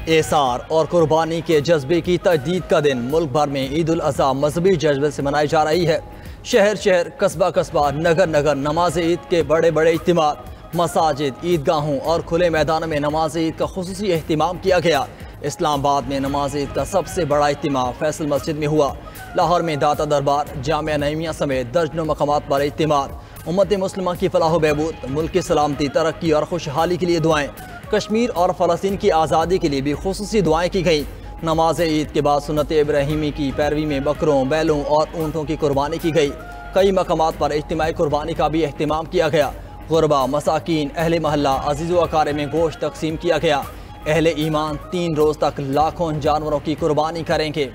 एसार और कुर्बानी के जज्बे की तजदीद का दिन मुल्क भर में ईद उल अज़हा मजहबी जज्बे से मनाई जा रही है। शहर शहर, कस्बा कस्बा, नगर नगर नमाज ईद के बड़े बड़े इज्तिमात, मसाजिद, ईदगाहों और खुले मैदानों में नमाज ईद का खुसूसी एहतिमाम किया गया। इस्लामाबाद में नमाज ईद का सबसे बड़ा इज्तिमा फैसल मस्जिद में हुआ। लाहौर में दाता दरबार, जामिया नईमिया समेत दर्जनों मकामात पर इज्तिमात। उम्मत मुस्लिमा की फलाह बहबूद, मुल्क की सलामती, तरक्की और खुशहाली के लिए दुआएं। कश्मीर और फ़लस्तीन की आज़ादी के लिए भी खुसूसी दुआएं की गई। नमाज ईद के बाद सुन्नत इब्राहिमी की पैरवी में बकरों, बैलों और ऊँटों की कुर्बानी की गई। कई मकामात पर इज्तिमाई कुर्बानी का भी अहतमाम किया गया। गुरबा, मसाकीन, अहले महल्ला, अजीज़ व अकारे में गोश्त तकसीम किया गया। अहले ईमान 3 रोज़ तक लाखों जानवरों की कुर्बानी करेंगे।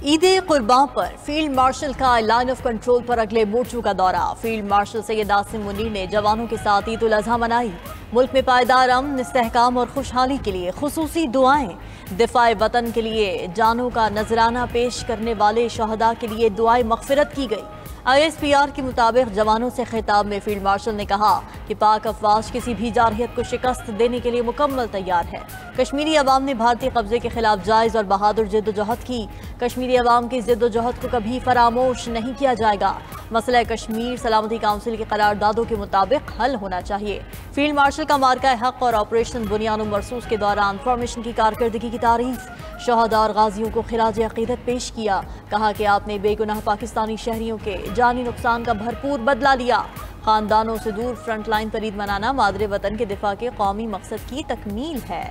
ईद कुर्बान पर फील्ड मार्शल का लाइन ऑफ कंट्रोल पर अगले मोर्चों का दौरा। फील्ड मार्शल सैयद आसिम मुनीर ने जवानों के साथ ईद उल अज़हा मनाई। मुल्क में पायदार अमन, इस्तेहकाम और खुशहाली के लिए खुसूसी दुआएं। दिफाए वतन के लिए जानों का नजराना पेश करने वाले शहदा के लिए दुआएं मग़फ़िरत की गई। ISPR के मुताबिक जवानों से खिताब में फील्ड मार्शल ने कहा कि पाक अफवाज किसी भी जारहियत को शिकस्त देने के लिए मुकम्मल तैयार है। कश्मीरी अवाम ने भारतीय कब्जे के खिलाफ जायज़ और बहादुर जद्दोजहद की। कश्मीरी अवाम की जद्दोजहद को कभी फरामोश नहीं किया जाएगा। मसला कश्मीर सलामती काउंसिल की करारदादों के मुताबिक हल होना चाहिए। फील्ड मार्शल का मार्का हक और ऑपरेशन बुनियाद मरसूस के दौरान फॉर्मेशन की कारकर्दगी की तारीफ। शहदा और गाजियों को खिराज अकीदत पेश किया। कहा कि आपने बेगुनाह पाकिस्तानी शहरियों के जानी नुकसान का भरपूर बदला लिया। खानदानों से दूर फ्रंट लाइन पर ईद मनाना मादरे वतन के दिफा के कौमी मकसद की तकमील है।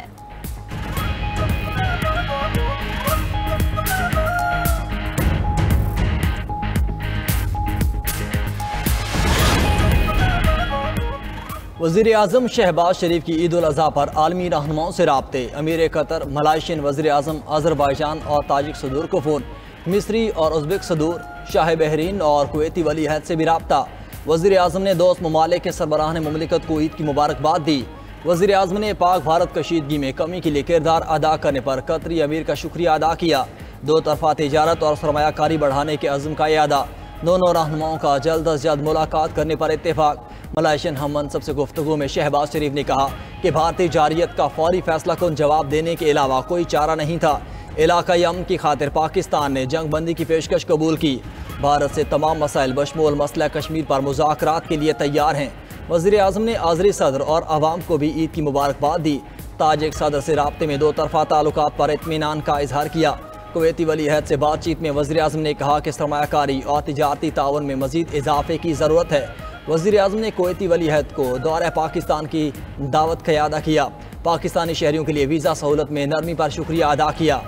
वज़ीर आज़म शहबाज शरीफ की ईद उल अज़हा पर आलमी रहनुमाओं से राब्ते। अमीर कतर, मलाइशियन वज़ीर आज़म अज़रबाईजान और ताजिक सदूर को फ़ोन। मिस्री और उज़्बेक सदूर, शाह बहरीन और कुवैती वली अहद से भी राब्ता। वज़ीर आज़म ने दोस्त ममालिक के सरबराहान मुमलिकत को ईद की मुबारकबाद दी। वज़ीर आज़म ने पाक भारत कशीदगी में कमी के लिए किरदार अदा करने पर कतरी अमीर का शुक्रिया अदा किया। 2 तरफ़ा तिजारत और सरमायाकारी बढ़ाने के अज़्म का यादा। दोनों रहनुमाओं का जल्द अज जल्द मुलाकात करने पर इत्तेफाक। मलाइशियन हम मनसब से गुफ्तगू में शहबाज शरीफ ने कहा कि भारतीय जारियत का फौरी फैसला कुन जवाब देने के अलावा कोई चारा नहीं था। इलाकाई अमन की खातिर पाकिस्तान ने जंग बंदी की पेशकश कबूल की। भारत से तमाम मसाइल बशमूल मसला कश्मीर पर मुज़ाकरात के लिए तैयार हैं। वज़ीर आज़म ने आज़री सदर और आवाम को भी ईद की मुबारकबाद दी। ताजिक सदर से राब्ते में 2 तरफ़ा ताल्लुकात पर इत्मीनान का इजहार किया। कुवैती वली अहद से बातचीत में वज़ीर आज़म ने कहा कि सरमायाकारी और तिजारती ताउन में मज़ीद इजाफे की ज़रूरत है। वज़ीर आज़म ने कुवैती वली अहद को दौरे पाकिस्तान की दावत का अदा किया। पाकिस्तानी शहरियों के लिए वीज़ा सहूलत में नरमी पर शुक्रिया अदा किया।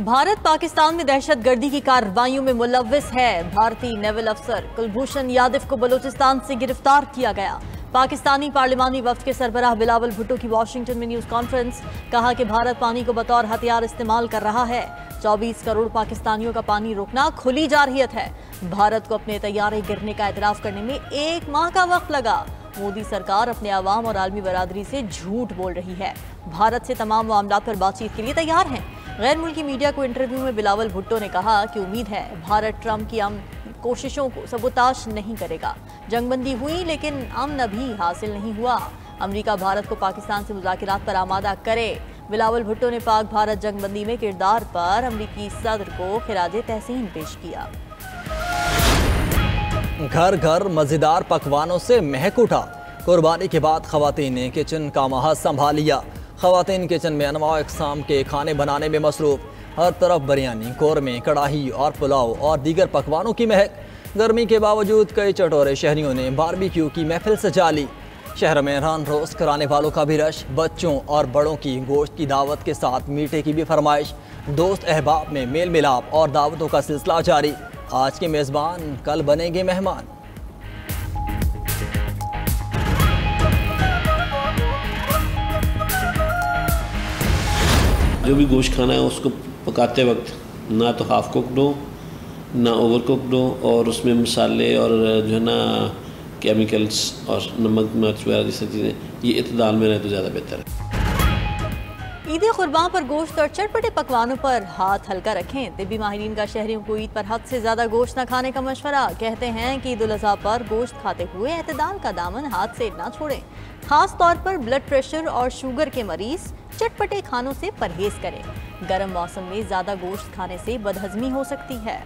भारत पाकिस्तान में दहशतगर्दी की कार्रवाइयों में मुलव्विस है। भारतीय नेवल अफसर कुलभूषण यादव को बलूचिस्तान से गिरफ्तार किया गया। पाकिस्तानी पार्लिमानी वफ्द के सरबराह बिलावल भुट्टो की वाशिंगटन में न्यूज़ कॉन्फ्रेंस। कहा कि भारत पानी को बतौर हथियार इस्तेमाल कर रहा है। 24 करोड़ पाकिस्तानियों का पानी रोकना खुली जारहियत है। भारत को अपने तैयारे गिरने का एतराफ़ करने में 1 माह का वक्त लगा। मोदी सरकार अपने अवाम और आलमी बरादरी से झूठ बोल रही है। भारत से तमाम मामलात पर बातचीत के लिए तैयार हैं। गैर मुल्की मीडिया को इंटरव्यू में बिलावल भुट्टो ने कहा कि उम्मीद है भारत ट्रंप की कोशिशों को सबूताश नहीं करेगा। जंगबंदी हुई लेकिन अमन भी हासिल नहीं हुआ। अमेरिका भारत को पाकिस्तान से मुज़ाकरात पर आमादा करे। बिलावल भुट्टो ने पाक भारत जंगबंदी में किरदार पर अमरीकी सदर को खिराजे तहसीन पेश किया। घर घर मज़ेदार पकवानों से महक उठा। कुर्बानी के बाद ख़वातीन ने किचन का महज संभाल लिया। ख़वातीन किचन में अनवा अक़साम के खाने बनाने में मसरूफ़। हर तरफ बिरयानी, कौरमे, कढ़ाई और पुलाव और दीगर पकवानों की महक। गर्मी के बावजूद कई चटोरे शहरियों ने बारबेक्यू की महफिल सजा ली। शहर में रान रोस्ट कराने वालों का भी रश। बच्चों और बड़ों की गोश्त की दावत के साथ मीठे की भी फरमाइश। दोस्त अहबाब में मेल मिलाप और दावतों का सिलसिला जारी। आज के मेज़बान कल बनेंगे मेहमान। जो भी गोश्त खाना है उसको पकाते वक्त ना तो हाफ कुक्ड हो ना ओवर कुक्ड हो और उसमें मसाले और जो है ना केमिकल्स और नमक मिर्च वगैरह जैसी चीज़ें ये इत्तेदाल में रहे तो ज़्यादा बेहतर है। ईद कुर्बान पर गोश्त और चटपटे पकवानों पर हाथ हल्का रखें। तिब्बी माहिरीन का शहरियों को ईद पर हद से ज़्यादा गोश्त न खाने का मशवरा। कहते हैं कि ईद उल अज़हा पर गोश्त खाते हुए एतदाल का दामन हाथ से ना छोड़ें। खास तौर पर ब्लड प्रेशर और शुगर के मरीज चटपटे खानों से परहेज करें। गर्म मौसम में ज़्यादा गोश्त खाने से बदहजमी हो सकती है।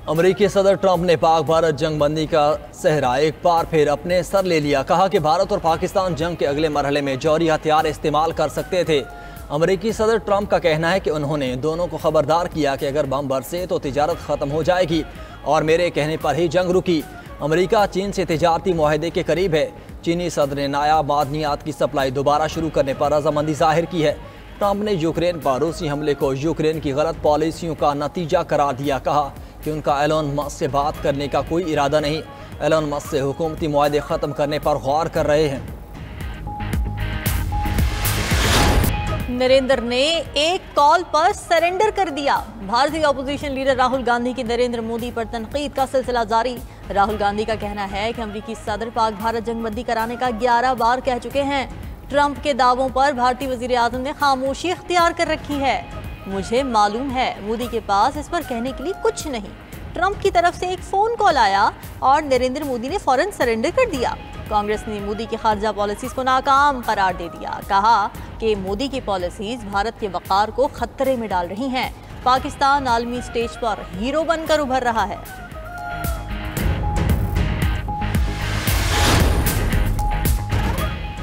अमेरिकी सदर ट्रंप ने पाक भारत जंग बंदी का सहरा एक बार फिर अपने सर ले लिया। कहा कि भारत और पाकिस्तान जंग के अगले मरहले में जौहरी हथियार इस्तेमाल कर सकते थे। अमेरिकी सदर ट्रंप का कहना है कि उन्होंने दोनों को खबरदार किया कि अगर बम बरसे तो तिजारत ख़त्म हो जाएगी और मेरे कहने पर ही जंग रुकी। अमेरिका चीन से तिजारती मुआहदे के करीब है। चीनी सदर ने नायाब मादनियात की सप्लाई दोबारा शुरू करने पर रजामंदी जाहिर की है। ट्रंप ने यूक्रेन पर रूसी हमले को यूक्रेन की गलत पॉलिसियों का नतीजा करार दिया। कहा कि उनका एलोन मस्क से बात करने का कोई इरादा नहीं। एलोन मस्क से हुकूमती मुआहदे ख़त्म करने पर गौर कर रहे हैं। नरेंद्र ने एक कॉल पर सरेंडर कर दिया। भारतीय अपोजिशन लीडर राहुल गांधी की नरेंद्र मोदी पर तनकीद का सिलसिला जारी। राहुल गांधी का कहना है कि अमेरिकी सदर पाक भारत जंगबंदी कराने का 11 बार कह चुके हैं। ट्रंप के दावों पर भारतीय वजीर आज़म ने खामोशी इख्तियार कर रखी है। मुझे मालूम है मोदी के पास इस पर कहने के लिए कुछ नहीं। ट्रंप की तरफ से एक फ़ोन कॉल आया और नरेंद्र मोदी ने फौरन सरेंडर कर दिया। कांग्रेस ने मोदी की खारजा पॉलिसीज को नाकाम करार दे दिया। कहा कि मोदी की पॉलिसीज भारत के वक़ार को खतरे में डाल रही हैं। पाकिस्तान आलमी स्टेज पर हीरो बनकर उभर रहा है।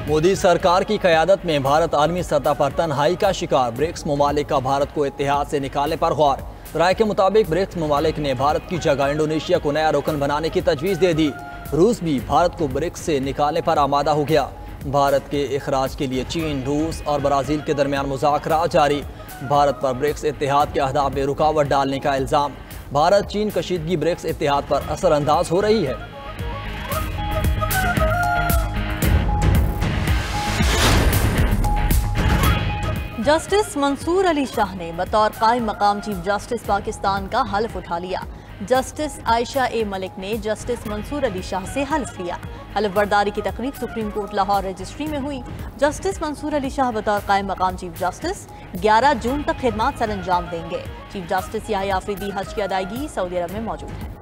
मोदी सरकार की क़यादत में भारत आलमी सतह पर तन्हाई का शिकार। ब्रिक्स ममालिक का भारत को इत्तेहाद से निकालने पर गौर। राय के मुताबिक ब्रिक्स ममालिक ने भारत की जगह इंडोनेशिया को नया रुकन बनाने की तजवीज़ दे दी। रूस भी भारत को ब्रिक्स से निकालने पर आमादा हो गया। भारत के इखराज के लिए चीन, रूस और ब्राज़ील के दरमियान मुज़ाकरात जारी। भारत पर ब्रिक्स इत्तेहाद के अहदाफ में रुकावट डालने का इल्ज़ाम। भारत चीन कशीदगी ब्रिक्स इत्तेहाद पर असरअंदाज हो रही है। जस्टिस मंसूर अली शाह ने बतौर कायम मकाम चीफ जस्टिस पाकिस्तान का हल्फ उठा लिया। जस्टिस आयशा ए मलिक ने जस्टिस मंसूर अली शाह से हल्फ लिया। हल्फ बर्दारी की तकरीब सुप्रीम कोर्ट लाहौर रजिस्ट्री में हुई। जस्टिस मंसूर अली शाह बतौर कायम मकाम चीफ जस्टिस 11 जून तक खिदमात सर अंजाम देंगे। चीफ जस्टिस याहिया अफरीदी हज की अदायगी सऊदी अरब में मौजूद है।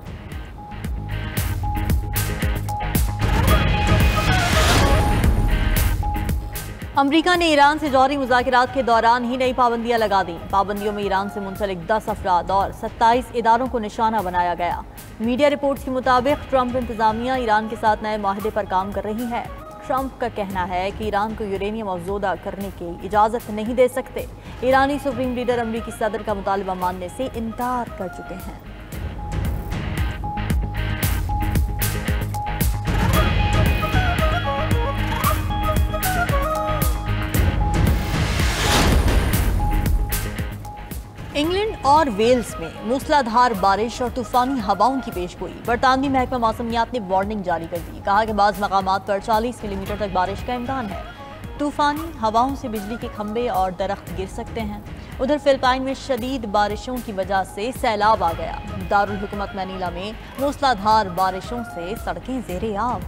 अमरीका ने ईरान से जौहरी मुज़ाकरात के दौरान ही नई पाबंदियां लगा दी। पाबंदियों में ईरान से मुंसलिक 10 अफराद और 27 इदारों को निशाना बनाया गया। मीडिया रिपोर्ट्स के मुताबिक ट्रंप इंतजामिया ईरान के साथ नए माहदे पर काम कर रही है। ट्रंप का कहना है कि ईरान को यूरेनियम अफजोदा करने की इजाज़त नहीं दे सकते। ईरानी सुप्रीम लीडर अमरीकी सदर का मुतालबा मानने से इनकार कर चुके हैं। इंग्लैंड और वेल्स में मूसलाधार बारिश और तूफानी हवाओं की पेशगोई। बरतानवी महकमा मौसमियात ने वार्निंग जारी कर दी। कहा कि बाज़ मकामात पर 40 मिलीमीटर तक बारिश का इम्कान है। तूफानी हवाओं से बिजली के खंभे और दरख्त गिर सकते हैं। उधर फिलिपाइन में शदीद बारिशों की वजह से सैलाब आ गया। दारुल हुकूमत मैनीला में मूसलाधार बारिशों से सड़कें ज़ेरे आब।